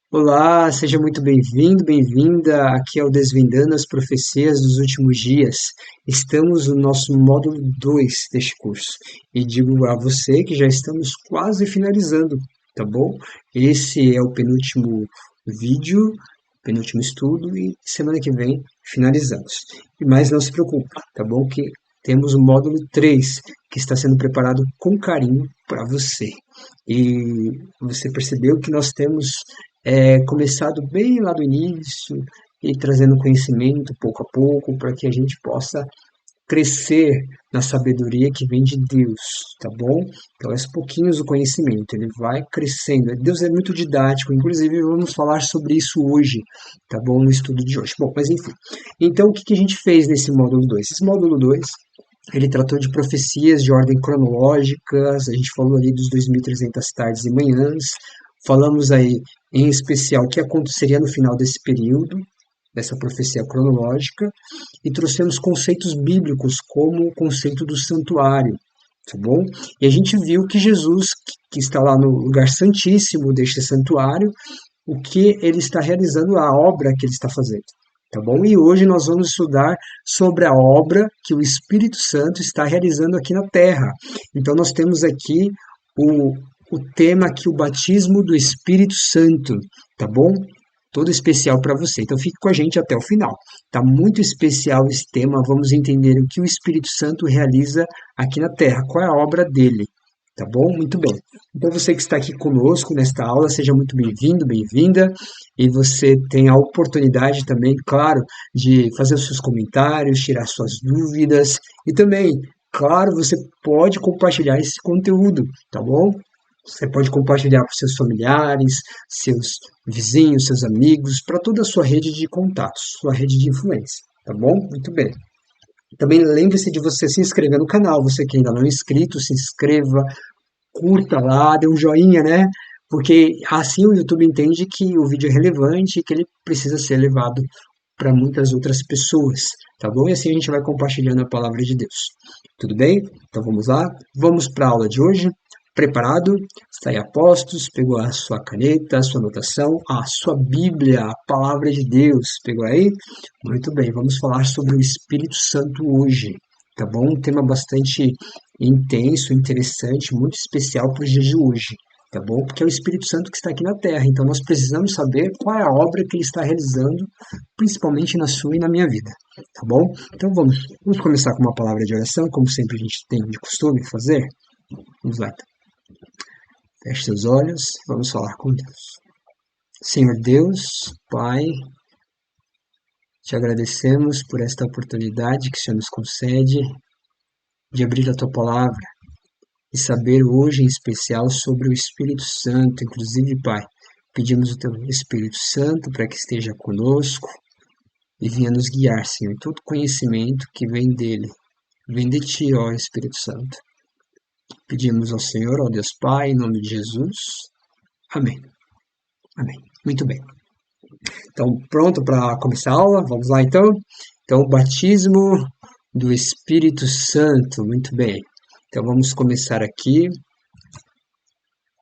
Olá, seja muito bem-vindo, bem-vinda. Aqui é o Desvendando as Profecias dos Últimos Dias. Estamos no nosso módulo 2 deste curso e digo a você que já estamos quase finalizando, tá bom? Esse é o penúltimo vídeo, penúltimo estudo e semana que vem finalizamos. Mas não se preocupe, tá bom? Que temos o módulo 3 que está sendo preparado com carinho para você. E você percebeu que nós temos começado bem lá do início e trazendo conhecimento pouco a pouco para que a gente possa crescer na sabedoria que vem de Deus, tá bom? Então, aos pouquinhos o conhecimento, ele vai crescendo. Deus é muito didático, inclusive vamos falar sobre isso hoje, tá bom? No estudo de hoje. Bom, mas enfim. Então, o que a gente fez nesse módulo 2? Esse módulo 2 ele tratou de profecias de ordem cronológica, a gente falou ali dos 2.300 tardes e manhãs, falamos aí em especial o que aconteceria no final desse período, dessa profecia cronológica, e trouxemos conceitos bíblicos como o conceito do santuário, tá bom? E a gente viu que Jesus, que está lá no lugar santíssimo deste santuário, o que ele está realizando, a obra que ele está fazendo. Tá bom? E hoje nós vamos estudar sobre a obra que o Espírito Santo está realizando aqui na Terra. Então nós temos aqui o, o tema aqui, o batismo do Espírito Santo, tá bom? Todo especial para você. Então fique com a gente até o final. Tá muito especial esse tema. Vamos entender o que o Espírito Santo realiza aqui na Terra, qual é a obra dele. Tá bom? Muito bem. Então, você que está aqui conosco nesta aula, seja muito bem-vindo, bem-vinda. E você tem a oportunidade também, claro, de fazer os seus comentários, tirar suas dúvidas. E também, claro, você pode compartilhar esse conteúdo, tá bom? Você pode compartilhar para seus familiares, seus vizinhos, seus amigos, para toda a sua rede de contatos, sua rede de influência, tá bom? Muito bem. Também lembre-se de você se inscrever no canal, você que ainda não é inscrito, se inscreva, curta lá, dê um joinha, né? Porque assim o YouTube entende que o vídeo é relevante e que ele precisa ser levado para muitas outras pessoas, tá bom? E assim a gente vai compartilhando a palavra de Deus. Tudo bem? Então vamos lá? Vamos para a aula de hoje. Preparado? Está aí a postos? Pegou a sua caneta, a sua anotação, a sua Bíblia, a palavra de Deus. Pegou aí? Muito bem, vamos falar sobre o Espírito Santo hoje, tá bom? Um tema bastante intenso, interessante, muito especial para os dias de hoje, tá bom? Porque é o Espírito Santo que está aqui na Terra, então nós precisamos saber qual é a obra que ele está realizando, principalmente na sua e na minha vida, tá bom? Então vamos começar com uma palavra de oração, como sempre a gente tem de costume fazer. Vamos lá, então. Feche seus olhos, vamos falar com Deus. Senhor Deus, Pai, te agradecemos por esta oportunidade que o Senhor nos concede de abrir a tua palavra e saber hoje em especial sobre o Espírito Santo. Inclusive, Pai, pedimos o teu Espírito Santo para que esteja conosco e venha nos guiar, Senhor, em todo conhecimento que vem dele, vem de ti, ó Espírito Santo. Pedimos ao Senhor, ó Deus Pai, em nome de Jesus. Amém. Amém. Muito bem. Então, pronto para começar a aula? Vamos lá, então? Então, o batismo do Espírito Santo. Muito bem. Então, vamos começar aqui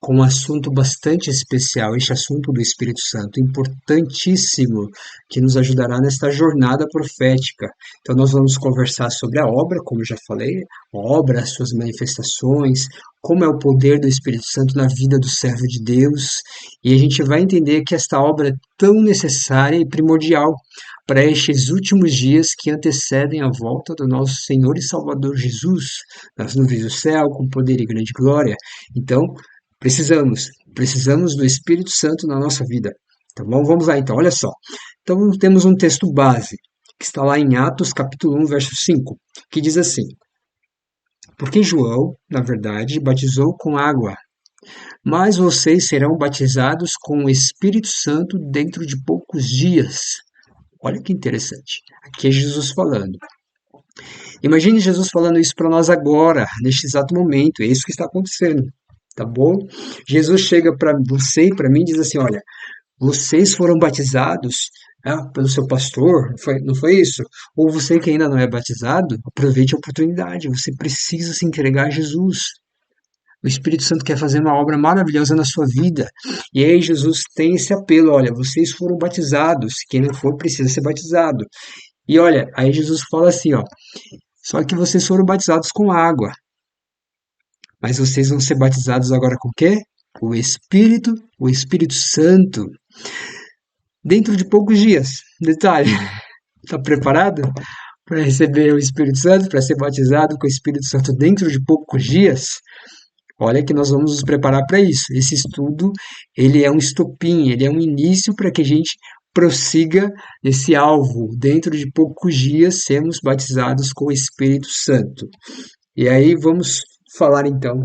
com um assunto bastante especial, este assunto do Espírito Santo, importantíssimo, que nos ajudará nesta jornada profética. Então, nós vamos conversar sobre a obra, como eu já falei, a obra, as suas manifestações, como é o poder do Espírito Santo na vida do servo de Deus, e a gente vai entender que esta obra é tão necessária e primordial para estes últimos dias que antecedem a volta do nosso Senhor e Salvador Jesus, nas nuvens do céu, com poder e grande glória. Então, precisamos do Espírito Santo na nossa vida, tá bom? Vamos lá então, olha só. Então temos um texto base, que está lá em Atos capítulo 1, verso 5, que diz assim: Porque João, na verdade, batizou com água, mas vocês serão batizados com o Espírito Santo dentro de poucos dias. Olha que interessante. Aqui é Jesus falando. Imagine Jesus falando isso para nós agora, neste exato momento. É isso que está acontecendo, tá bom? Jesus chega para você e para mim e diz assim: olha, vocês foram batizados pelo seu pastor, não foi isso? Ou você que ainda não é batizado, aproveite a oportunidade, você precisa se entregar a Jesus. O Espírito Santo quer fazer uma obra maravilhosa na sua vida. E aí Jesus tem esse apelo, olha, vocês foram batizados, quem não for precisa ser batizado. E olha, aí Jesus fala assim, ó, só que vocês foram batizados com água, mas vocês vão ser batizados agora com o quê? O Espírito Santo, dentro de poucos dias. Detalhe, tá preparado para receber o Espírito Santo, para ser batizado com o Espírito Santo dentro de poucos dias? Olha que nós vamos nos preparar para isso. Esse estudo, ele é um estopim, ele é um início para que a gente prossiga esse alvo. Dentro de poucos dias, sermos batizados com o Espírito Santo. E aí vamos falar então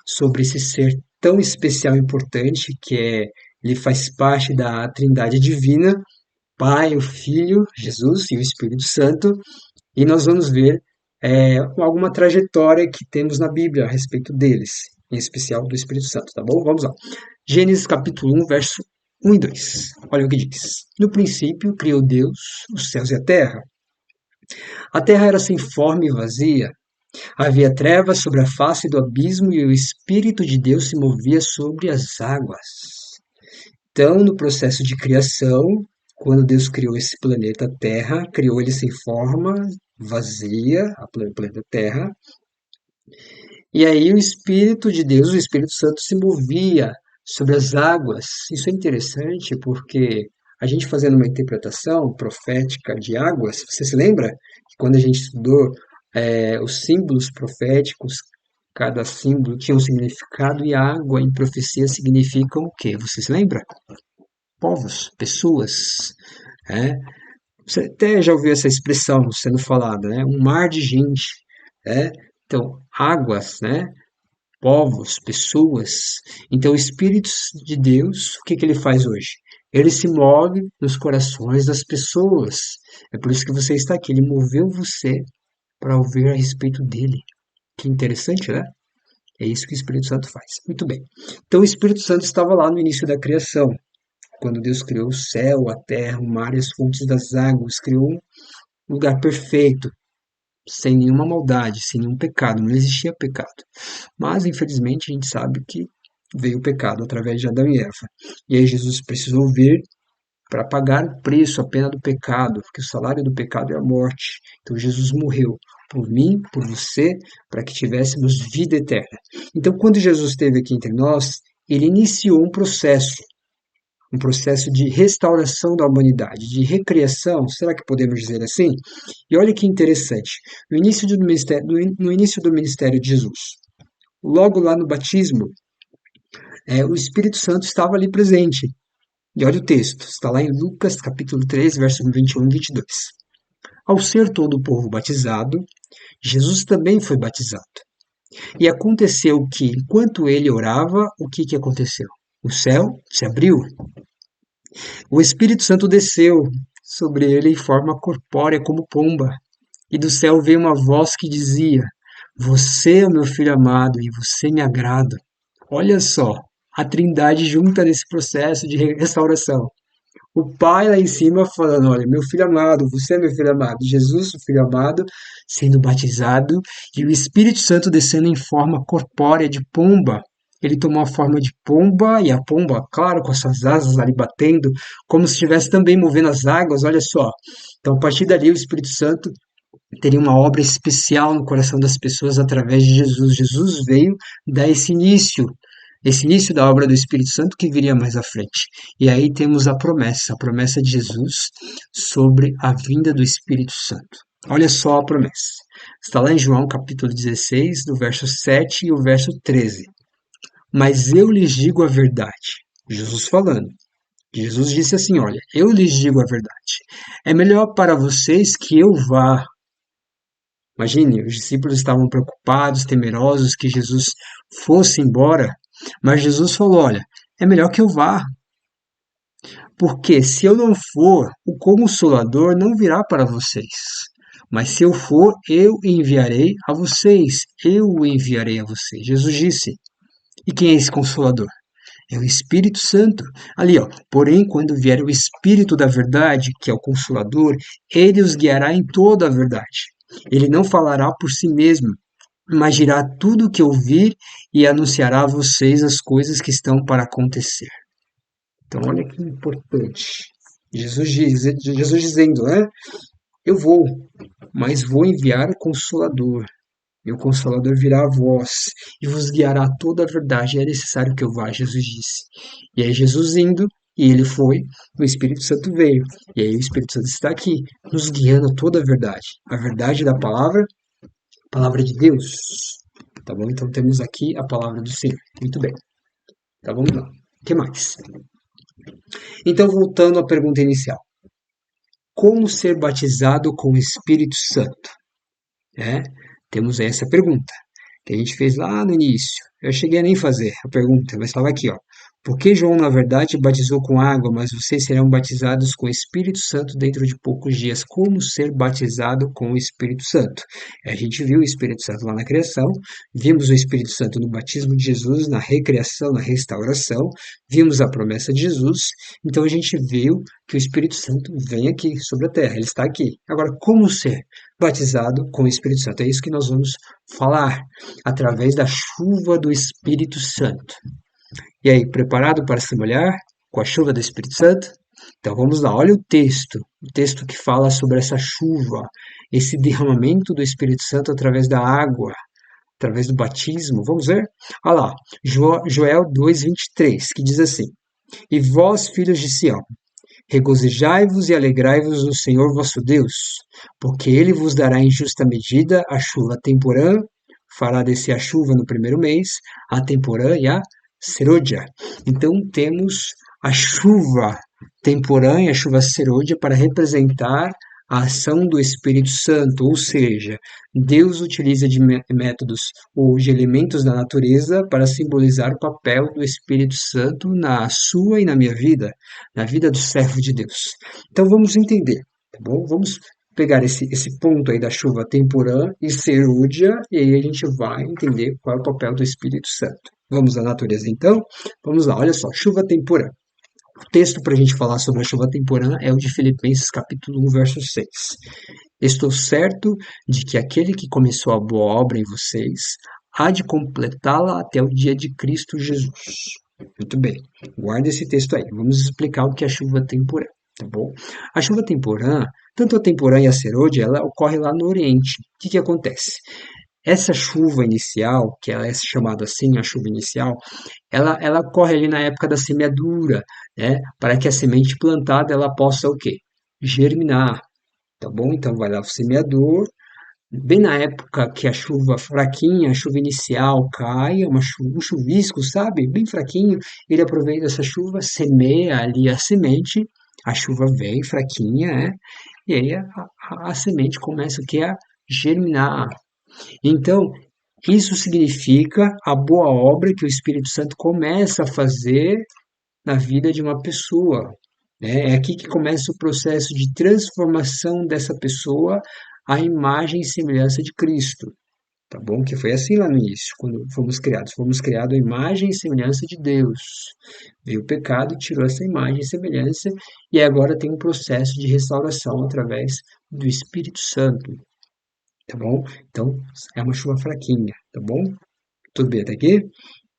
sobre esse ser tão especial e importante ele faz parte da Trindade Divina, Pai, o Filho, Jesus e o Espírito Santo, e nós vamos ver alguma trajetória que temos na Bíblia a respeito deles, em especial do Espírito Santo, tá bom? Vamos lá. Gênesis capítulo 1, verso 1 e 2. Olha o que diz. No princípio criou Deus os céus e a terra. A terra era sem forma e vazia. Havia trevas sobre a face do abismo e o Espírito de Deus se movia sobre as águas. Então, no processo de criação, quando Deus criou esse planeta Terra, criou ele sem forma, vazia, a planeta Terra, e aí o Espírito de Deus, o Espírito Santo, se movia sobre as águas. Isso é interessante porque a gente fazendo uma interpretação profética de águas, você se lembra que quando a gente estudou os símbolos proféticos, cada símbolo tinha um significado e água em profecia significam o quê? Você se lembra? Povos, pessoas. Né? Você até já ouviu essa expressão sendo falada, né? Um mar de gente. Né? Então, águas, né? Povos, pessoas. Então, o Espírito de Deus, o que ele faz hoje? Ele se move nos corações das pessoas. É por isso que você está aqui. Ele moveu você para ouvir a respeito dele. Que interessante, né? É isso que o Espírito Santo faz. Muito bem. Então, o Espírito Santo estava lá no início da criação. Quando Deus criou o céu, a terra, o mar e as fontes das águas, criou um lugar perfeito, sem nenhuma maldade, sem nenhum pecado, não existia pecado. Mas, infelizmente, a gente sabe que veio o pecado através de Adão e Eva. E aí Jesus precisou vir para pagar o preço, a pena do pecado, porque o salário do pecado é a morte. Então Jesus morreu por mim, por você, para que tivéssemos vida eterna. Então, quando Jesus esteve aqui entre nós, ele iniciou um processo de restauração da humanidade, de recriação, será que podemos dizer assim? E olha que interessante, no início do ministério de Jesus, logo lá no batismo, o Espírito Santo estava ali presente. E olha o texto, está lá em Lucas capítulo 3, versos 21 e 22. Ao ser todo o povo batizado, Jesus também foi batizado. E aconteceu que, enquanto ele orava, o que aconteceu? O céu se abriu. O Espírito Santo desceu sobre ele em forma corpórea como pomba. E do céu veio uma voz que dizia: Você é o meu filho amado e você me agrada. Olha só, a Trindade junta nesse processo de restauração. O Pai lá em cima falando: Olha, meu filho amado, você é meu filho amado. Jesus, o filho amado, sendo batizado, e o Espírito Santo descendo em forma corpórea de pomba. Ele tomou a forma de pomba, e a pomba, claro, com as suas asas ali batendo, como se estivesse também movendo as águas, olha só. Então, a partir dali, o Espírito Santo teria uma obra especial no coração das pessoas através de Jesus. Jesus veio dar esse início da obra do Espírito Santo que viria mais à frente. E aí temos a promessa de Jesus sobre a vinda do Espírito Santo. Olha só a promessa. Está lá em João capítulo 16, do verso 7 e o verso 13. Mas eu lhes digo a verdade. Jesus falando. Jesus disse assim, olha, eu lhes digo a verdade. É melhor para vocês que eu vá. Imagine, os discípulos estavam preocupados, temerosos que Jesus fosse embora, mas Jesus falou, olha, é melhor que eu vá, porque se eu não for, o Consolador não virá para vocês. Mas se eu for, eu enviarei a vocês. Eu o enviarei a vocês. Jesus disse. E quem é esse Consolador? É o Espírito Santo. Ali, ó. Porém, quando vier o Espírito da verdade, que é o Consolador, ele os guiará em toda a verdade. Ele não falará por si mesmo, mas dirá tudo o que ouvir e anunciará a vocês as coisas que estão para acontecer. Então, olha que importante. Jesus dizendo, né? Eu vou, mas vou enviar o Consolador. E o Consolador virá a vós e vos guiará a toda a verdade. É necessário que eu vá, Jesus disse. E aí Jesus indo, e ele foi, o Espírito Santo veio. E aí o Espírito Santo está aqui, nos guiando a toda a verdade da palavra de Deus. Tá bom? Então temos aqui a palavra do Senhor. Muito bem. Tá, vamos lá. O que mais? Então, voltando à pergunta inicial. Como ser batizado com o Espírito Santo? É, temos essa pergunta que a gente fez lá no início. Eu cheguei a nem fazer a pergunta, mas estava aqui, ó. Por que João, na verdade, batizou com água, mas vocês serão batizados com o Espírito Santo dentro de poucos dias? Como ser batizado com o Espírito Santo? A gente viu o Espírito Santo lá na criação, vimos o Espírito Santo no batismo de Jesus, na recriação, na restauração, vimos a promessa de Jesus, então a gente viu que o Espírito Santo vem aqui sobre a terra, ele está aqui. Agora, como ser batizado com o Espírito Santo? É isso que nós vamos falar através da chuva do Espírito Santo. E aí, preparado para se molhar com a chuva do Espírito Santo? Então vamos lá, olha o texto que fala sobre essa chuva, esse derramamento do Espírito Santo através da água, através do batismo. Vamos ver? Olha lá, Joel 2:23, que diz assim: E vós, filhos de Sião, regozijai-vos e alegrai-vos no Senhor vosso Deus, porque ele vos dará em justa medida a chuva temporã, fará descer a chuva no primeiro mês, a temporã e a serôdia. Então temos a chuva temporã e a chuva serôdia para representar a ação do Espírito Santo, ou seja, Deus utiliza de métodos ou de elementos da natureza para simbolizar o papel do Espírito Santo na sua e na minha vida, na vida do servo de Deus. Então vamos entender, tá bom? Vamos pegar esse ponto aí da chuva temporã e serúdia, e aí a gente vai entender qual é o papel do Espírito Santo. Vamos à natureza então? Vamos lá, olha só, chuva temporã. O texto para a gente falar sobre a chuva temporã é o de Filipenses capítulo 1, verso 6. Estou certo de que aquele que começou a boa obra em vocês há de completá-la até o dia de Cristo Jesus. Muito bem, guarda esse texto aí. Vamos explicar o que é a chuva temporã, tá bom? A chuva temporã, tanto a temporã e a serôdia, ela ocorre lá no Oriente. O que acontece? Essa chuva inicial, que ela é chamada assim, a chuva inicial, ela ocorre ali na época da semeadura, né? Para que a semente plantada ela possa o quê? Germinar, tá bom? Então vai lá o semeador, bem na época que a chuva fraquinha, a chuva inicial cai, um chuvisco, sabe? Bem fraquinho, ele aproveita essa chuva, semeia ali a semente, a chuva vem fraquinha, né? E aí a semente começa o quê? A germinar. Então, isso significa a boa obra que o Espírito Santo começa a fazer na vida de uma pessoa, né? É aqui que começa o processo de transformação dessa pessoa à imagem e semelhança de Cristo, tá bom? Que foi assim lá no início, quando fomos criados. Fomos criados à imagem e semelhança de Deus. Veio o pecado, tirou essa imagem e semelhança, e agora tem um processo de restauração através do Espírito Santo, tá bom? Então, é uma chuva fraquinha, tá bom? Tudo bem até aqui?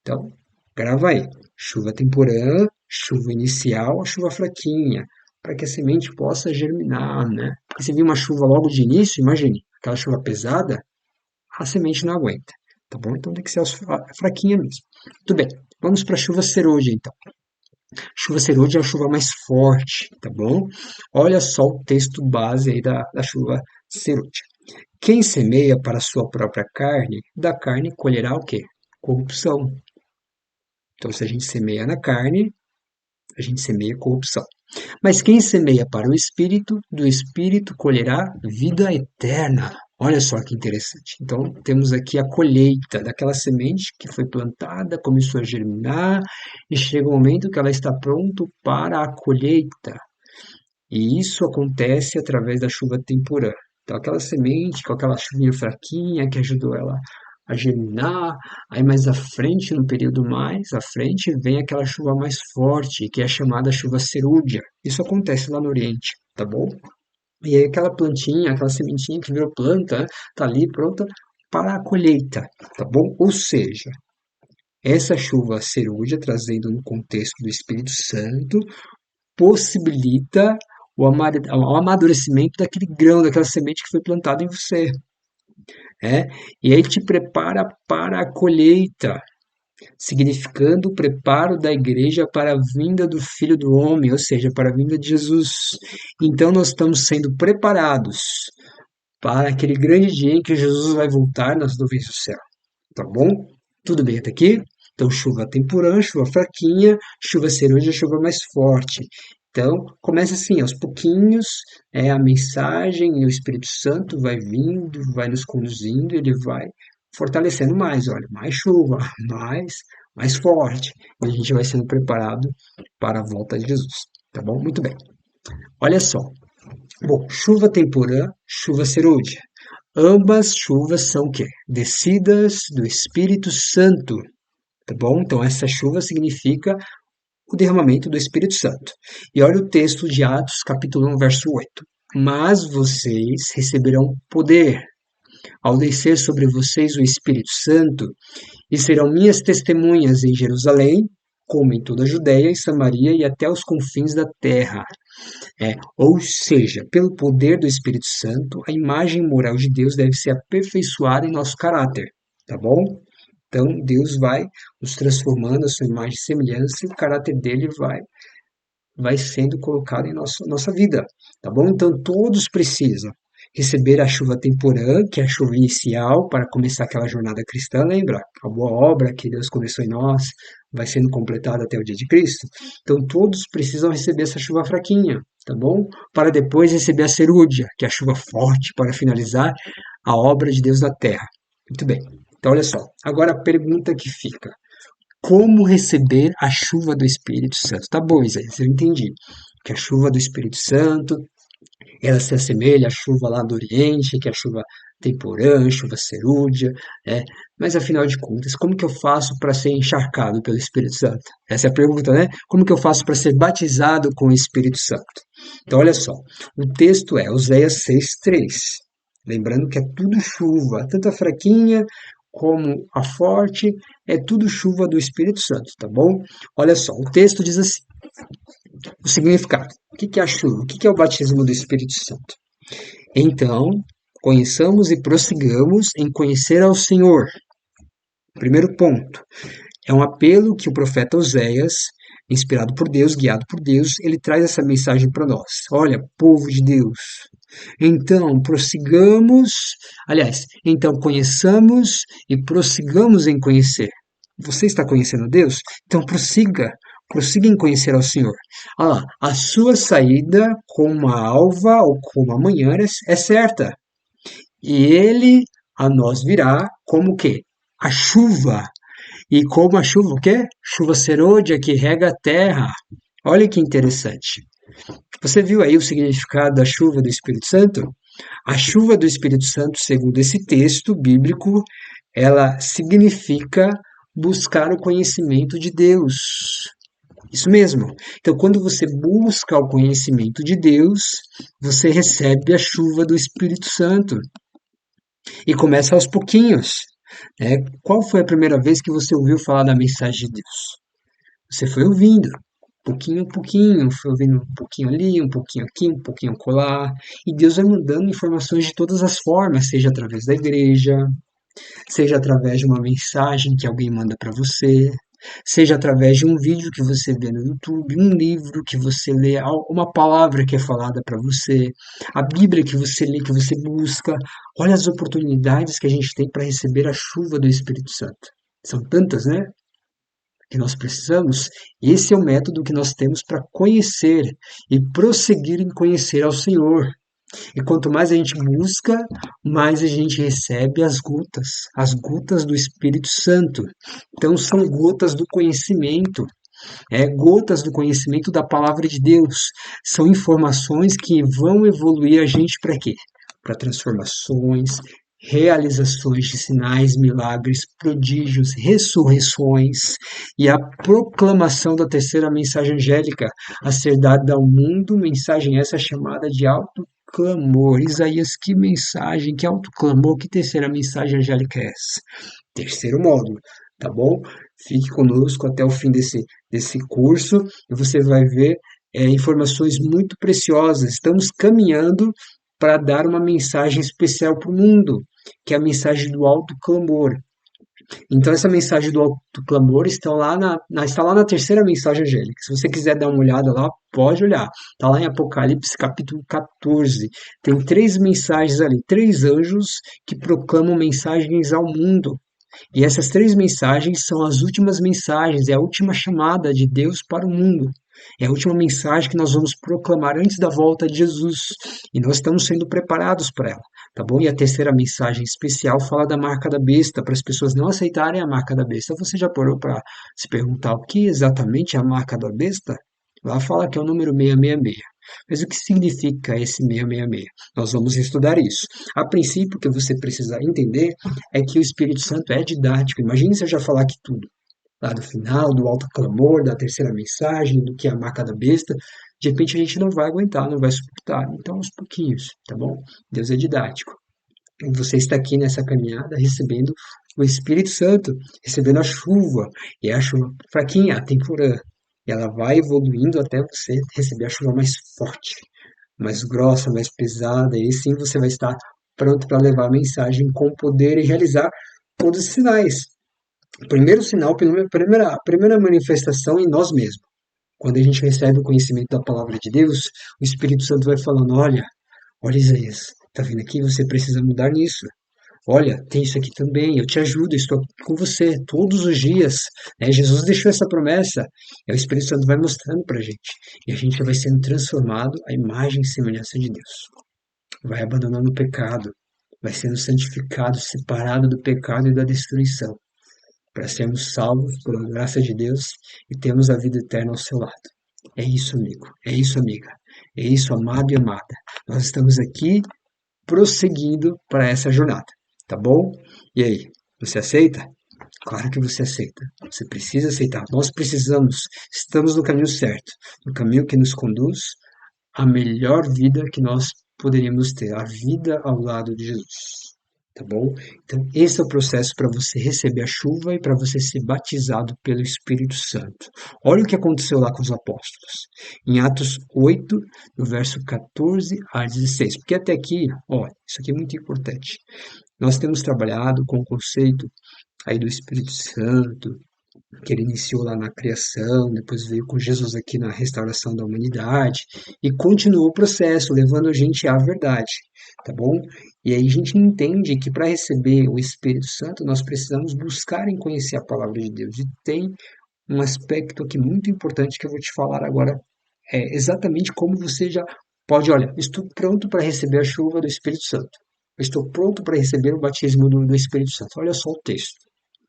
Então, grava aí. Chuva temporã, chuva inicial, chuva fraquinha, para que a semente possa germinar, né? Porque se vir uma chuva logo de início, imagine, aquela chuva pesada, a semente não aguenta, tá bom? Então tem que ser a fraquinha mesmo. Tudo bem, vamos para a chuva serôdia, então. Chuva serôdia é a chuva mais forte, tá bom? Olha só o texto base aí da chuva serôdia. Quem semeia para a sua própria carne, da carne colherá o quê? Corrupção. Então, se a gente semeia na carne, a gente semeia corrupção. Mas quem semeia para o espírito, do espírito colherá vida eterna. Olha só que interessante. Então, temos aqui a colheita daquela semente que foi plantada, começou a germinar, e chega o momento que ela está pronta para a colheita. E isso acontece através da chuva temporã. Então, aquela semente com aquela chuvinha fraquinha que ajudou ela a germinar, aí mais à frente, no período mais à frente, vem aquela chuva mais forte, que é chamada chuva serúdia. Isso acontece lá no Oriente, tá bom? E aí aquela plantinha, aquela sementinha que virou planta, tá ali pronta para a colheita, tá bom? Ou seja, essa chuva cerúlea, trazendo no contexto do Espírito Santo, possibilita o amadurecimento daquele grão, daquela semente que foi plantada em você. E aí te prepara para a colheita, significando o preparo da igreja para a vinda do Filho do Homem, ou seja, para a vinda de Jesus. Então nós estamos sendo preparados para aquele grande dia em que Jesus vai voltar nas nuvens do céu. Tá bom? Tudo bem até aqui? Então, chuva temporã, chuva fraquinha, chuva cerúlea, chuva mais forte. Então, começa assim, aos pouquinhos, a mensagem e o Espírito Santo vai vindo, vai nos conduzindo, ele vai fortalecendo mais, olha, mais chuva, mais forte. E a gente vai sendo preparado para a volta de Jesus. Tá bom? Muito bem. Olha só. Bom, chuva temporã, chuva cerúlea. Ambas chuvas são o quê? Descidas do Espírito Santo, tá bom? Então essa chuva significa o derramamento do Espírito Santo. E olha o texto de Atos, capítulo 1, verso 8. Mas vocês receberão poder ao descer sobre vocês o Espírito Santo e serão minhas testemunhas em Jerusalém, como em toda a Judéia e Samaria e até os confins da terra. Ou seja, pelo poder do Espírito Santo, a imagem moral de Deus deve ser aperfeiçoada em nosso caráter, tá bom? Então, Deus vai nos transformando a sua imagem e semelhança e o caráter dele vai sendo colocado em nossa vida, tá bom? Então, todos precisam receber a chuva temporã, que é a chuva inicial para começar aquela jornada cristã, lembra? A boa obra que Deus começou em nós vai sendo completada até o dia de Cristo. Então, todos precisam receber essa chuva fraquinha, tá bom? Para depois receber a cerúlea, que é a chuva forte para finalizar a obra de Deus na terra. Muito bem. Então, olha só. Agora a pergunta que fica: como receber a chuva do Espírito Santo? Tá bom, Isaías, eu entendi que a chuva do Espírito Santo, ela se assemelha à chuva lá do Oriente, que é a chuva temporã, chuva cerúlea, mas afinal de contas, como que eu faço para ser encharcado pelo Espírito Santo? Essa é a pergunta, né? Como que eu faço para ser batizado com o Espírito Santo? Então, olha só, o texto é Oséias 6:3. Lembrando que é tudo chuva, tanto a fraquinha como a forte, é tudo chuva do Espírito Santo, tá bom? Olha só, o texto diz assim: o significado. O que é a chuva? O que é o batismo do Espírito Santo? Então, conheçamos e prossigamos em conhecer ao Senhor. Primeiro ponto. É um apelo que o profeta Oséias, inspirado por Deus, guiado por Deus, ele traz essa mensagem para nós. Olha, povo de Deus. Então, então conheçamos e prossigamos em conhecer. Você está conhecendo Deus? Então prossiga em conhecer ao Senhor. A sua saída como a alva ou como a manhã é certa. E ele a nós virá como o quê? A chuva. E como a chuva, o quê? Chuva serôdia que rega a terra. Olha que interessante. Você viu aí o significado da chuva do Espírito Santo? A chuva do Espírito Santo, segundo esse texto bíblico, ela significa buscar o conhecimento de Deus. Isso mesmo. Então, quando você busca o conhecimento de Deus, você recebe a chuva do Espírito Santo. E começa aos pouquinhos. Qual foi a primeira vez que você ouviu falar da mensagem de Deus? Você foi ouvindo, pouquinho a pouquinho, foi ouvindo um pouquinho ali, um pouquinho aqui, um pouquinho acolá, e Deus vai mandando informações de todas as formas, seja através da igreja, seja através de uma mensagem que alguém manda para você, seja através de um vídeo que você vê no YouTube, um livro que você lê, uma palavra que é falada para você, a Bíblia que você lê, que você busca. Olha as oportunidades que a gente tem para receber a chuva do Espírito Santo. São tantas, né? Que nós precisamos. Esse é o método que nós temos para conhecer e prosseguir em conhecer ao Senhor. E quanto mais a gente busca, mais a gente recebe as gotas do Espírito Santo. Então são gotas do conhecimento, gotas do conhecimento da palavra de Deus. São informações que vão evoluir a gente para quê? Para transformações, realizações de sinais, milagres, prodígios, ressurreições e a proclamação da terceira mensagem angélica a ser dada ao mundo, mensagem essa chamada de clamor. Isaías, que mensagem, que alto clamor, que terceira mensagem angélica é essa? Terceiro módulo, tá bom? Fique conosco até o fim desse curso e você vai ver informações muito preciosas. Estamos caminhando para dar uma mensagem especial para o mundo, que é a mensagem do alto clamor. Então, essa mensagem do alto clamor está lá na terceira mensagem angélica. Se você quiser dar uma olhada lá, pode olhar. Está lá em Apocalipse, capítulo 14. Tem 3 mensagens ali, 3 anjos que proclamam mensagens ao mundo. E essas 3 mensagens são as últimas mensagens, é a última chamada de Deus para o mundo. É a última mensagem que nós vamos proclamar antes da volta de Jesus. E nós estamos sendo preparados para ela, tá bom? E a terceira mensagem especial fala da marca da besta, para as pessoas não aceitarem a marca da besta. Você já parou para se perguntar o que exatamente é a marca da besta? Lá fala que é o número 666. Mas o que significa esse 666? Nós vamos estudar isso. A princípio, o que você precisa entender é que o Espírito Santo é didático. Imagine se eu já falar aqui tudo. Lá do final, do alto clamor, da terceira mensagem, do que é a marca da besta. De repente a gente não vai aguentar, não vai suportar. Então, aos pouquinhos, tá bom? Deus é didático. E você está aqui nessa caminhada recebendo o Espírito Santo, recebendo a chuva. E é a chuva fraquinha, a temporã. E ela vai evoluindo até você receber a chuva mais forte, mais grossa, mais pesada. E aí sim você vai estar pronto para levar a mensagem com poder e realizar todos os sinais. O primeiro sinal, a primeira manifestação em nós mesmos. Quando a gente recebe o conhecimento da palavra de Deus, o Espírito Santo vai falando: olha Isaías, tá vendo aqui? Você precisa mudar nisso. Olha, tem isso aqui também, eu te ajudo, estou aqui com você todos os dias. Né? Jesus deixou essa promessa, e o Espírito Santo vai mostrando para a gente. E a gente vai sendo transformado à imagem e semelhança de Deus. Vai abandonando o pecado, vai sendo santificado, separado do pecado e da destruição, para sermos salvos pela graça de Deus e termos a vida eterna ao seu lado. É isso, amigo, é isso, amiga, é isso, amado e amada. Nós estamos aqui prosseguindo para essa jornada, tá bom? E aí, você aceita? Claro que você aceita. Você precisa aceitar. Nós precisamos. Estamos no caminho certo, no caminho que nos conduz à melhor vida que nós poderíamos ter, a vida ao lado de Jesus. Tá bom? Então, esse é o processo para você receber a chuva e para você ser batizado pelo Espírito Santo. Olha o que aconteceu lá com os apóstolos. Em Atos 8, no verso 14 a 16. Porque até aqui, ó, isso aqui é muito importante. Nós temos trabalhado com o conceito aí do Espírito Santo, que ele iniciou lá na criação, depois veio com Jesus aqui na restauração da humanidade e continuou o processo, levando a gente à verdade, tá bom? E aí a gente entende que para receber o Espírito Santo nós precisamos buscar em conhecer a palavra de Deus. E tem um aspecto aqui muito importante que eu vou te falar agora, é exatamente como você já pode, olha, estou pronto para receber a chuva do Espírito Santo. Eu estou pronto para receber o batismo do Espírito Santo. Olha só o texto.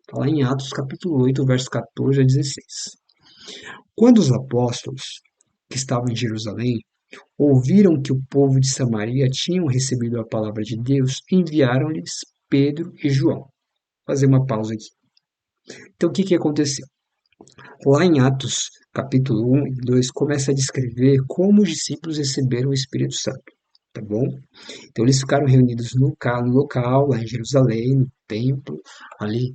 Está lá em Atos capítulo 8, verso 14 a 16. Quando os apóstolos, que estavam em Jerusalém, ouviram que o povo de Samaria tinham recebido a palavra de Deus, enviaram-lhes Pedro e João. Vou fazer uma pausa aqui. Então, o que aconteceu? Lá em Atos capítulo 1 e 2, começa a descrever como os discípulos receberam o Espírito Santo. Tá bom? Então, eles ficaram reunidos no local, lá em Jerusalém, no templo, ali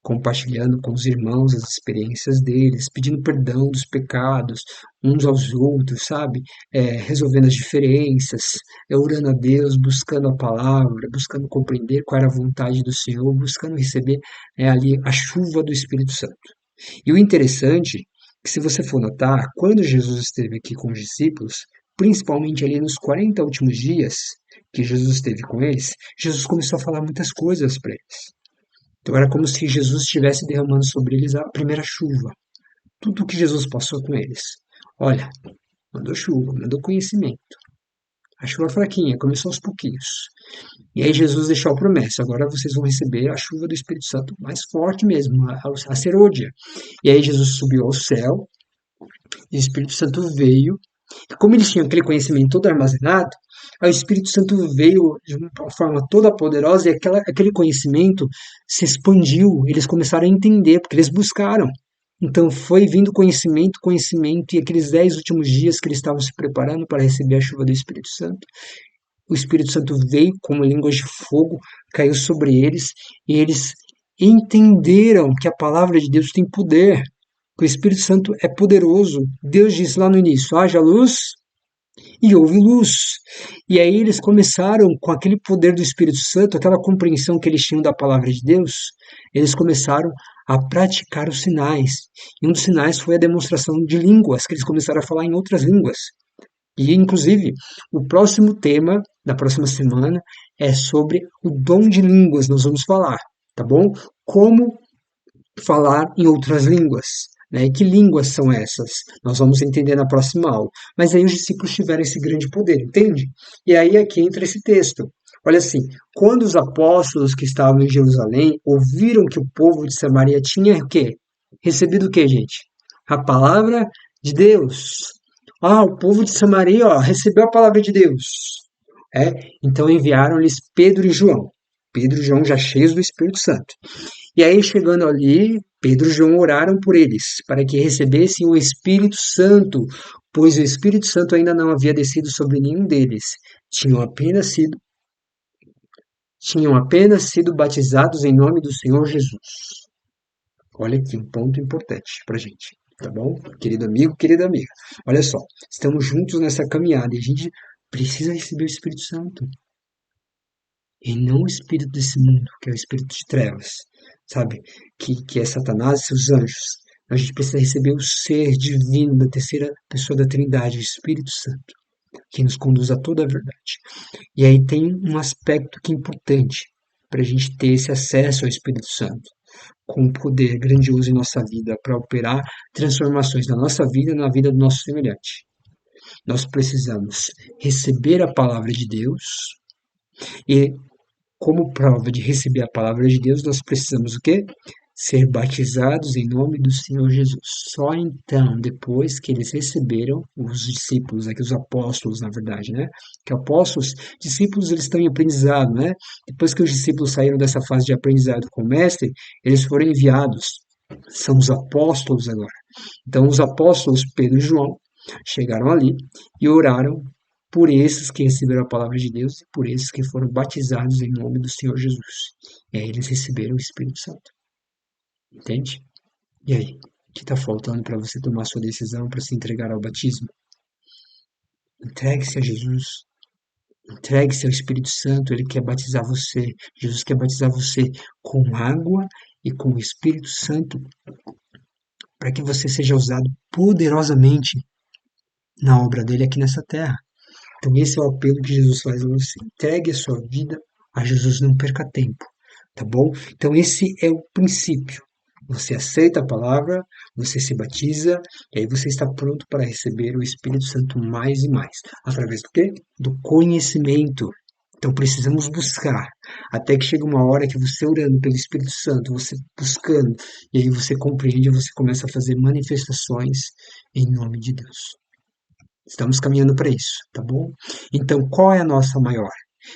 compartilhando com os irmãos as experiências deles, pedindo perdão dos pecados uns aos outros, sabe? Resolvendo as diferenças, orando a Deus, buscando a palavra, buscando compreender qual era a vontade do Senhor, buscando receber ali a chuva do Espírito Santo. E o interessante é que, se você for notar, quando Jesus esteve aqui com os discípulos, principalmente ali nos 40 últimos dias que Jesus esteve com eles, Jesus começou a falar muitas coisas para eles. Então era como se Jesus estivesse derramando sobre eles a primeira chuva. Tudo o que Jesus passou com eles. Olha, mandou chuva, mandou conhecimento. A chuva fraquinha, começou aos pouquinhos. E aí Jesus deixou a promessa: agora vocês vão receber a chuva do Espírito Santo mais forte mesmo, a serôdia. E aí Jesus subiu ao céu, e o Espírito Santo veio. E como eles tinham aquele conhecimento todo armazenado, aí o Espírito Santo veio de uma forma toda poderosa e aquele conhecimento se expandiu. Eles começaram a entender, porque eles buscaram. Então foi vindo conhecimento, conhecimento, e aqueles 10 últimos dias que eles estavam se preparando para receber a chuva do Espírito Santo, o Espírito Santo veio como línguas de fogo, caiu sobre eles, e eles entenderam que a palavra de Deus tem poder, que o Espírito Santo é poderoso. Deus disse lá no início: haja luz, e houve luz. E aí eles começaram, com aquele poder do Espírito Santo, aquela compreensão que eles tinham da palavra de Deus, eles começaram a praticar os sinais. E um dos sinais foi a demonstração de línguas, que eles começaram a falar em outras línguas. E, inclusive, o próximo tema da próxima semana é sobre o dom de línguas, nós vamos falar, tá bom? Como falar em outras línguas. Né? E que línguas são essas? Nós vamos entender na próxima aula. Mas aí os discípulos tiveram esse grande poder, entende? E aí aqui entra esse texto. Olha assim, quando os apóstolos que estavam em Jerusalém ouviram que o povo de Samaria tinha o quê? Recebido o quê, gente? A palavra de Deus. Ah, o povo de Samaria, ó, recebeu a palavra de Deus. Então enviaram-lhes Pedro e João. Pedro e João já cheios do Espírito Santo. E aí, chegando ali, Pedro e João oraram por eles, para que recebessem o Espírito Santo, pois o Espírito Santo ainda não havia descido sobre nenhum deles. Tinham apenas sido, tinham apenas sido batizados em nome do Senhor Jesus. Olha aqui, um ponto importante para a gente, tá bom? Querido amigo, querida amiga. Olha só, estamos juntos nessa caminhada e a gente precisa receber o Espírito Santo. E não o espírito desse mundo, que é o espírito de trevas, sabe? Que é Satanás e seus anjos. A gente precisa receber o ser divino da terceira pessoa da Trindade, o Espírito Santo, que nos conduz a toda a verdade. E aí tem um aspecto que é importante para a gente ter esse acesso ao Espírito Santo, com um poder grandioso em nossa vida, para operar transformações na nossa vida e na vida do nosso semelhante. Nós precisamos receber a palavra de Deus e, como prova de receber a palavra de Deus, nós precisamos o quê? Ser batizados em nome do Senhor Jesus. Só então, depois que eles receberam, os discípulos, aqui os apóstolos, na verdade, né? Que apóstolos, discípulos, eles estão em aprendizado, né? Depois que os discípulos saíram dessa fase de aprendizado com o mestre, eles foram enviados. São os apóstolos agora. Então, os apóstolos Pedro e João chegaram ali e oraram por esses que receberam a palavra de Deus e por esses que foram batizados em nome do Senhor Jesus. E aí eles receberam o Espírito Santo. Entende? E aí? O que está faltando para você tomar sua decisão para se entregar ao batismo? Entregue-se a Jesus. Entregue-se ao Espírito Santo. Ele quer batizar você. Jesus quer batizar você com água e com o Espírito Santo para que você seja usado poderosamente na obra dele aqui nessa terra. Então esse é o apelo que Jesus faz a você. Entregue a sua vida a Jesus, não perca tempo, tá bom? Então esse é o princípio. Você aceita a palavra, você se batiza, e aí você está pronto para receber o Espírito Santo mais e mais. Através do quê? Do conhecimento. Então precisamos buscar, até que chega uma hora que você orando pelo Espírito Santo, você buscando, e aí você compreende, você começa a fazer manifestações em nome de Deus. Estamos caminhando para isso, tá bom? Então, qual é a nossa maior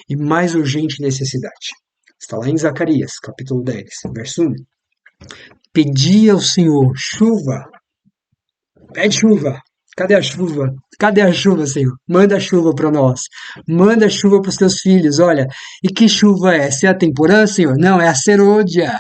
e mais urgente necessidade? Está lá em Zacarias, capítulo 10, verso 1. Pedi ao Senhor chuva. Pede chuva. Cadê a chuva? Cadê a chuva, Senhor? Manda chuva para nós. Manda chuva para os teus filhos, olha. E que chuva é? Se é a temporã, Senhor? Não, é a serôdia.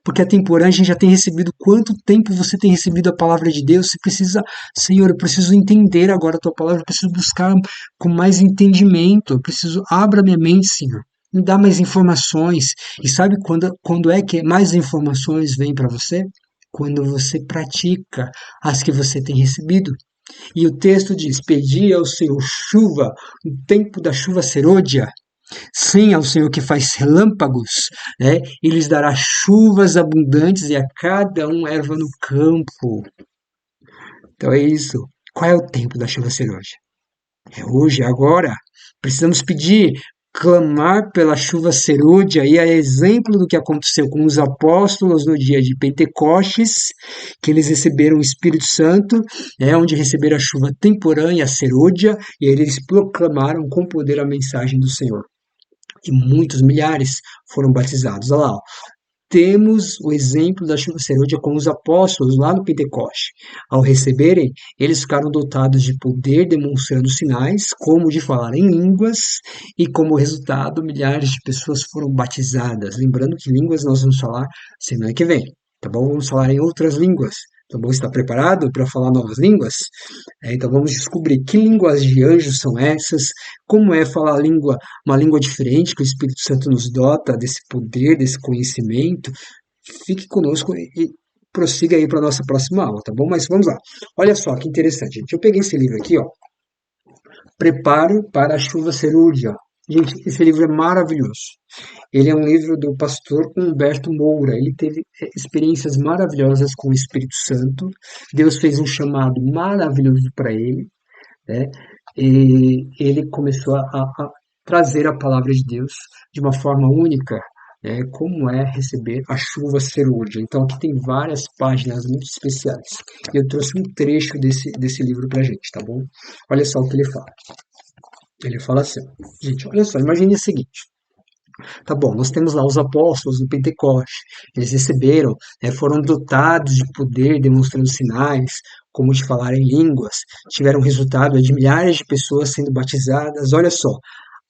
Porque a temporã a gente já tem recebido. Quanto tempo você tem recebido a palavra de Deus? Você precisa, Senhor, eu preciso entender agora a tua palavra, eu preciso buscar com mais entendimento, eu preciso, abra minha mente, Senhor. Me dá mais informações. E sabe quando é que mais informações vêm para você? Quando você pratica as que você tem recebido. E o texto diz: pedi ao Senhor chuva, o tempo da chuva serôdia. Sim, ao Senhor que faz relâmpagos, né? E lhes dará chuvas abundantes e a cada um erva no campo. Então é isso. Qual é o tempo da chuva serôdia? É hoje, é agora. Precisamos pedir, clamar pela chuva serôdia, e é exemplo do que aconteceu com os apóstolos no dia de Pentecostes, que eles receberam o Espírito Santo, onde receberam a chuva temporânea, a serôdia, e aí eles proclamaram com poder a mensagem do Senhor. E muitos, milhares foram batizados. Olha lá, ó. Temos o exemplo da chuva serôdia com os apóstolos lá no Pentecoste. Ao receberem, eles ficaram dotados de poder, demonstrando sinais, como de falar em línguas, e como resultado, milhares de pessoas foram batizadas. Lembrando que línguas nós vamos falar semana que vem, tá bom? Vamos falar em outras línguas. Tá bom? Está preparado para falar novas línguas? Então vamos descobrir que línguas de anjos são essas, como é falar uma língua diferente que o Espírito Santo nos dota desse poder, desse conhecimento. Fique conosco e prossiga aí para a nossa próxima aula, tá bom? Mas vamos lá. Olha só que interessante, gente. Eu peguei esse livro aqui, ó. Preparo para a chuva cerúlea. Gente, esse livro é maravilhoso. Ele é um livro do pastor Humberto Moura. Ele teve experiências maravilhosas com o Espírito Santo. Deus fez um chamado maravilhoso para ele, né? E ele começou a trazer a palavra de Deus de uma forma única, né? Como é receber a chuva cerúlea. Então aqui tem várias páginas muito especiais. E eu trouxe um trecho desse livro para a gente, tá bom? Olha só o que ele fala. Ele fala assim, gente, olha só, imagine o seguinte. Tá bom, nós temos lá os apóstolos do Pentecoste. Eles receberam, foram dotados de poder, demonstrando sinais, como de falar em línguas. Tiveram resultado de milhares de pessoas sendo batizadas. Olha só,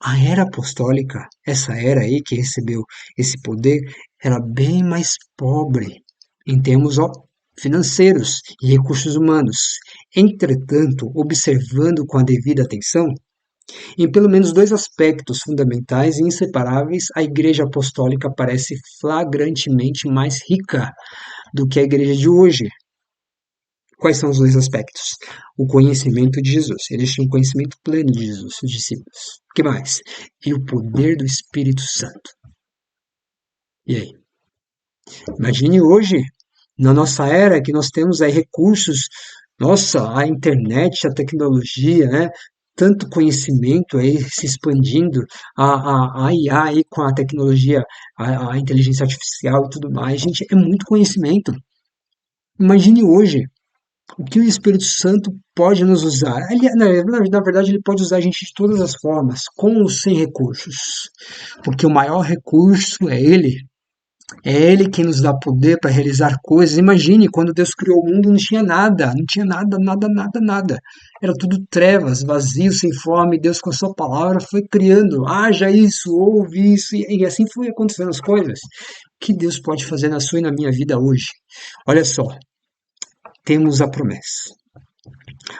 a era apostólica, essa era aí que recebeu esse poder, era bem mais pobre em termos, ó, financeiros e recursos humanos. Entretanto, observando com a devida atenção, em pelo menos dois aspectos fundamentais e inseparáveis, a Igreja Apostólica parece flagrantemente mais rica do que a Igreja de hoje. Quais são os dois aspectos? O conhecimento de Jesus. Eles tinham conhecimento pleno de Jesus, os discípulos. O que mais? E o poder do Espírito Santo. E aí? Imagine hoje, na nossa era, que nós temos aí recursos, nossa, a internet, a tecnologia, né? Tanto conhecimento aí se expandindo, a IA aí com a tecnologia, a inteligência artificial e tudo mais. Gente, é muito conhecimento. Imagine hoje o que o Espírito Santo pode nos usar. Na verdade, ele pode usar a gente de todas as formas, com ou sem recursos. Porque o maior recurso é ele. É Ele quem nos dá poder para realizar coisas. Imagine, quando Deus criou o mundo, não tinha nada, não tinha nada, nada, nada, nada. Era tudo trevas, vazio, sem forma, e Deus, com a sua palavra, foi criando. Haja isso, ouve isso, e assim foi acontecendo as coisas. O que Deus pode fazer na sua e na minha vida hoje? Olha só, temos a promessa.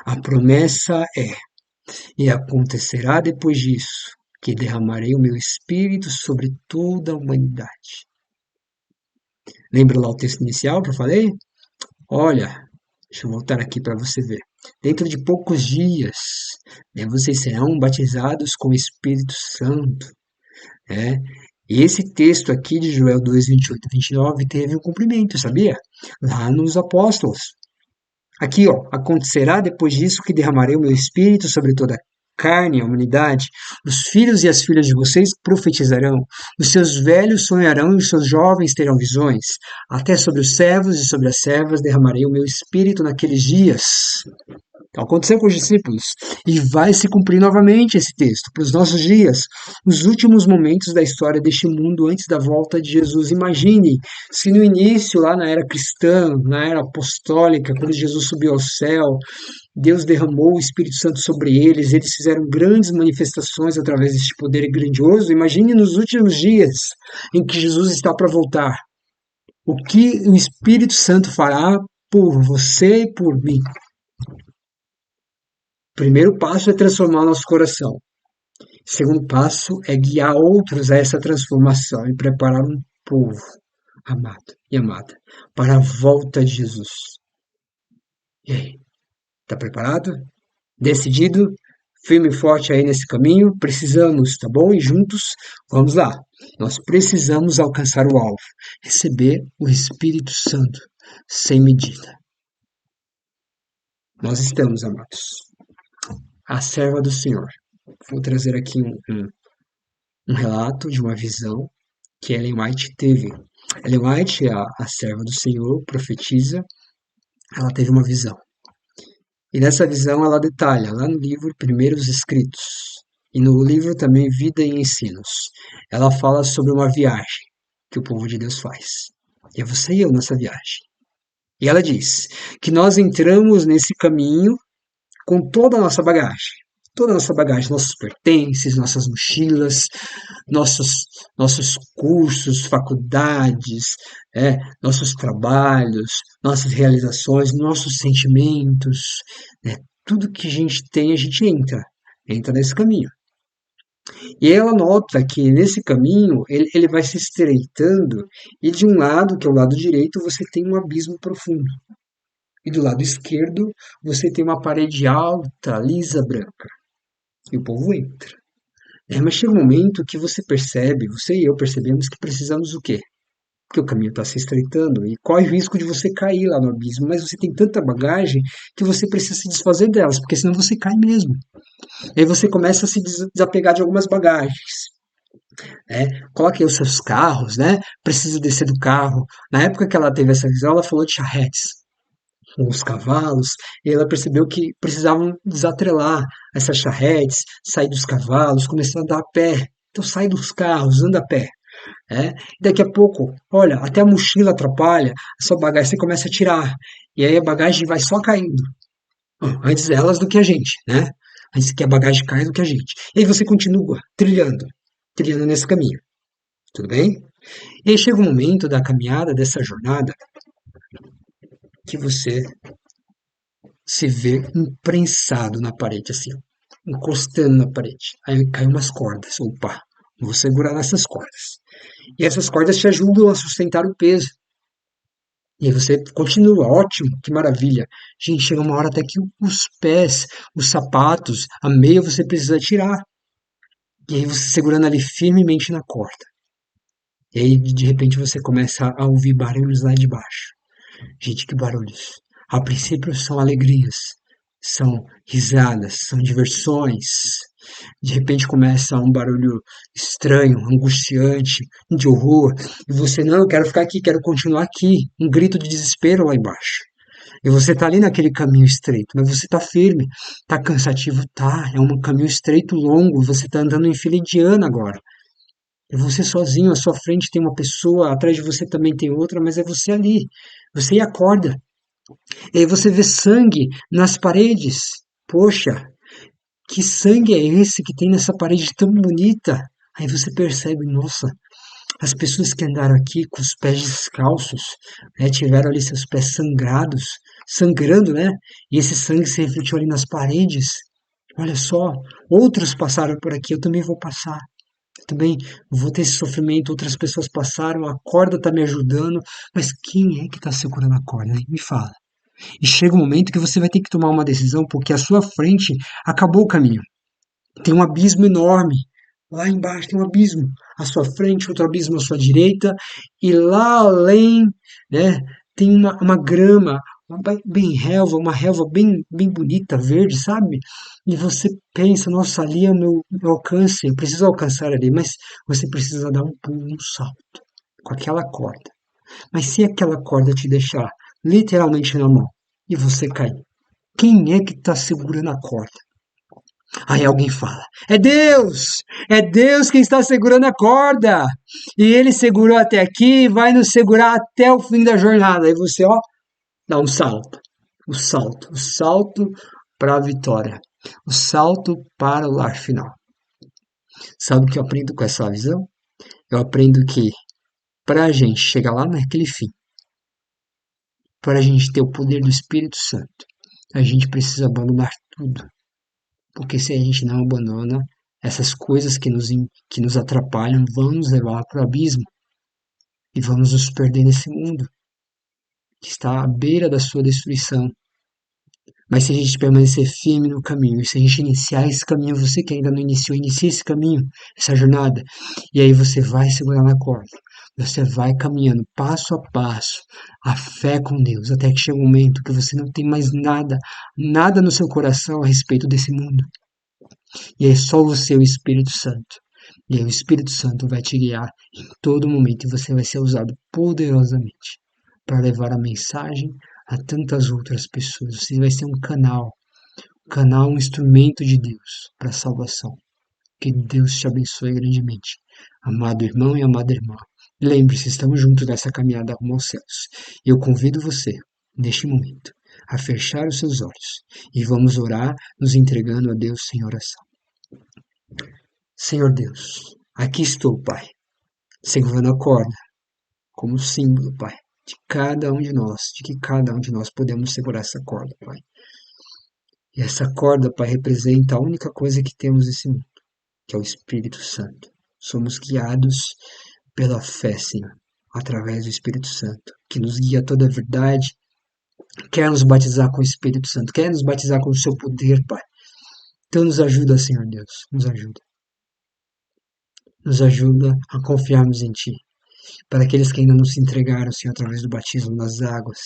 A promessa é, e acontecerá depois disso, que derramarei o meu espírito sobre toda a humanidade. Lembra lá o texto inicial que eu falei? Olha, deixa eu voltar aqui para você ver. Dentro de poucos dias, né, vocês serão batizados com o Espírito Santo. Né? E esse texto aqui de Joel 2, 28 e 29 teve um cumprimento, sabia? Lá nos apóstolos. Aqui, ó, acontecerá depois disso que derramarei o meu espírito sobre toda a carne, a humanidade. Os filhos e as filhas de vocês profetizarão, os seus velhos sonharão e os seus jovens terão visões. Até sobre os servos e sobre as servas derramarei o meu espírito naqueles dias. Aconteceu com os discípulos e vai se cumprir novamente esse texto para os nossos dias, os últimos momentos da história deste mundo antes da volta de Jesus. Imagine se no início, lá na era cristã, na era apostólica, quando Jesus subiu ao céu, Deus derramou o Espírito Santo sobre eles, eles fizeram grandes manifestações através deste poder grandioso. Imagine nos últimos dias em que Jesus está para voltar. O que o Espírito Santo fará por você e por mim? O primeiro passo é transformar o nosso coração. O segundo passo é guiar outros a essa transformação e preparar um povo amado e amada para a volta de Jesus. E aí? Tá preparado? Decidido? Firme e forte aí nesse caminho? Precisamos, tá bom? E juntos, vamos lá. Nós precisamos alcançar o alvo. Receber o Espírito Santo sem medida. Nós estamos, amados. A serva do Senhor. Vou trazer aqui um relato de uma visão que Ellen White teve. Ellen White, a serva do Senhor, profetiza, ela teve uma visão. E nessa visão ela detalha, lá no livro Primeiros Escritos, e no livro também Vida e Ensinos, ela fala sobre uma viagem. que o povo de Deus faz. E é você e eu nessa viagem. E ela diz que nós entramos nesse caminho com toda a nossa bagagem. Toda a nossa bagagem, nossos pertences, nossas mochilas, nossos, nossos cursos, faculdades, nossos trabalhos, nossas realizações, nossos sentimentos, né? Tudo que a gente tem, a gente entra nesse caminho. E ela nota que nesse caminho ele vai se estreitando, e de um lado, que é o lado direito, você tem um abismo profundo. E do lado esquerdo, você tem uma parede alta, lisa, branca. E o povo entra. Mas chega um momento que você percebe, você e eu percebemos que precisamos o quê? Porque o caminho está se estreitando e corre o risco de você cair lá no abismo, mas você tem tanta bagagem que você precisa se desfazer delas, porque senão você cai mesmo. E aí você começa a se desapegar de algumas bagagens. Coloque aí os seus carros, né? Precisa descer do carro. Na época que ela teve essa visão, ela falou de charretes, os cavalos, e ela percebeu que precisavam desatrelar essas charretes, sair dos cavalos, começar a andar a pé. Então sai dos carros, anda a pé. E daqui a pouco, olha, até a mochila atrapalha, a sua bagagem você começa a tirar. E aí a bagagem vai só caindo. Antes delas do que a gente, né? Antes que a bagagem caia do que a gente. E aí você continua trilhando nesse caminho. Tudo bem? E aí chega um momento da caminhada, dessa jornada, que você se vê imprensado na parede, assim, ó, encostando na parede. Aí cai umas cordas. Opa, vou segurar nessas cordas. E essas cordas te ajudam a sustentar o peso. E aí você continua, ótimo, que maravilha. Gente, chega uma hora até que os pés, os sapatos, a meia você precisa tirar. E aí você segurando ali firmemente na corda. E aí de repente você começa a ouvir barulhos lá de baixo. Gente, que barulhos. A princípio são alegrias, são risadas, são diversões. De repente começa um barulho estranho, angustiante, de horror. E você, não, eu quero ficar aqui, quero continuar aqui. Um grito de desespero lá embaixo. E você tá ali naquele caminho estreito, mas você tá firme. Tá cansativo? Tá. É um caminho estreito, longo. Você tá andando em fila indiana agora. É você sozinho, à sua frente tem uma pessoa, atrás de você também tem outra, mas é você ali. Você acorda. E aí você vê sangue nas paredes. Poxa, que sangue é esse que tem nessa parede tão bonita? Aí você percebe, nossa, as pessoas que andaram aqui com os pés descalços, né, tiveram ali seus pés sangrando, né? E esse sangue se refletiu ali nas paredes. Olha só, outros passaram por aqui, eu também vou passar. Eu também vou ter esse sofrimento, outras pessoas passaram, a corda está me ajudando, mas quem é que está segurando a corda, hein? Me fala. E chega um momento que você vai ter que tomar uma decisão, porque à sua frente acabou o caminho. Tem um abismo enorme. Lá embaixo tem um abismo. À sua frente, outro abismo à sua direita. E lá além, né, tem uma grama, uma relva bem bonita, verde, sabe? E você pensa, nossa, ali é o meu alcance, eu preciso alcançar ali. Mas você precisa dar um pulo, um salto com aquela corda. Mas se aquela corda te deixar literalmente na mão e você cair, quem é que está segurando a corda? Aí alguém fala: é Deus! É Deus quem está segurando a corda! E ele segurou até aqui e vai nos segurar até o fim da jornada. Aí você, ó, dá um salto. O salto para a vitória. O salto para o lar final. Sabe o que eu aprendo com essa visão? Eu aprendo que para a gente chegar lá naquele fim, para a gente ter o poder do Espírito Santo, a gente precisa abandonar tudo. Porque se a gente não abandona, essas coisas que nos atrapalham vão nos levar para o abismo e vamos nos perder nesse mundo que está à beira da sua destruição. Mas se a gente permanecer firme no caminho, se a gente iniciar esse caminho, você que ainda não iniciou, inicie esse caminho, essa jornada, e aí você vai segurar na corda, você vai caminhando passo a passo, a fé com Deus, até que chega um momento que você não tem mais nada no seu coração a respeito desse mundo. E é só você, o Espírito Santo. E aí o Espírito Santo vai te guiar em todo momento e você vai ser usado poderosamente para levar a mensagem a tantas outras pessoas. Você vai ser um canal, um instrumento de Deus para a salvação. Que Deus te abençoe grandemente. Amado irmão e amada irmã, Lembre-se, estamos juntos nessa caminhada rumo aos céus. Eu convido você, neste momento, a fechar os seus olhos e vamos orar nos entregando a Deus em oração. Senhor Deus, aqui estou, Pai, segurando a corda como símbolo, Pai, de cada um de nós, de que cada um de nós podemos segurar essa corda, Pai. E essa corda, Pai, representa a única coisa que temos nesse mundo, que é o Espírito Santo. Somos guiados pela fé, Senhor, através do Espírito Santo, que nos guia a toda a verdade, quer nos batizar com o Espírito Santo, quer nos batizar com o seu poder, Pai. Então nos ajuda, Senhor Deus, nos ajuda. Nos ajuda a confiarmos em Ti. Para aqueles que ainda não se entregaram, Senhor, através do batismo nas águas,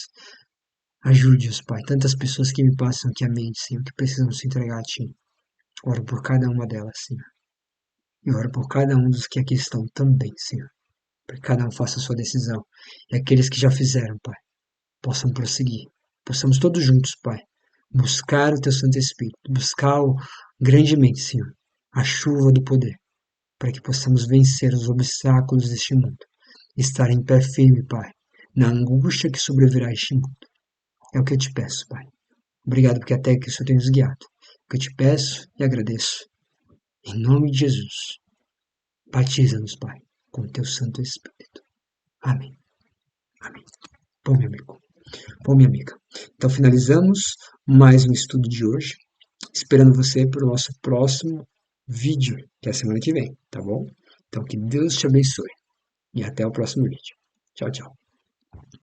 ajude-os, Pai. Tantas pessoas que me passam aqui à mente, Senhor, que precisam se entregar a Ti. Oro por cada uma delas, Senhor. E oro por cada um dos que aqui estão também, Senhor. Para que cada um faça a sua decisão. E aqueles que já fizeram, Pai, possam prosseguir. Possamos todos juntos, Pai, buscar o Teu Santo Espírito, buscar-o grandemente, Senhor, a chuva do poder, para que possamos vencer os obstáculos deste mundo. Estar em pé firme, Pai, na angústia que sobrevirá a este mundo. É o que eu te peço, Pai. Obrigado porque até aqui o Senhor tem nos guiado. O que eu te peço e agradeço. Em nome de Jesus, batiza-nos, Pai, com o Teu Santo Espírito. Amém. Amém. Bom, meu amigo. Bom, minha amiga. Então finalizamos mais um estudo de hoje. Esperando você para o nosso próximo vídeo, que é a semana que vem, tá bom? Então que Deus te abençoe e até o próximo vídeo. Tchau, tchau.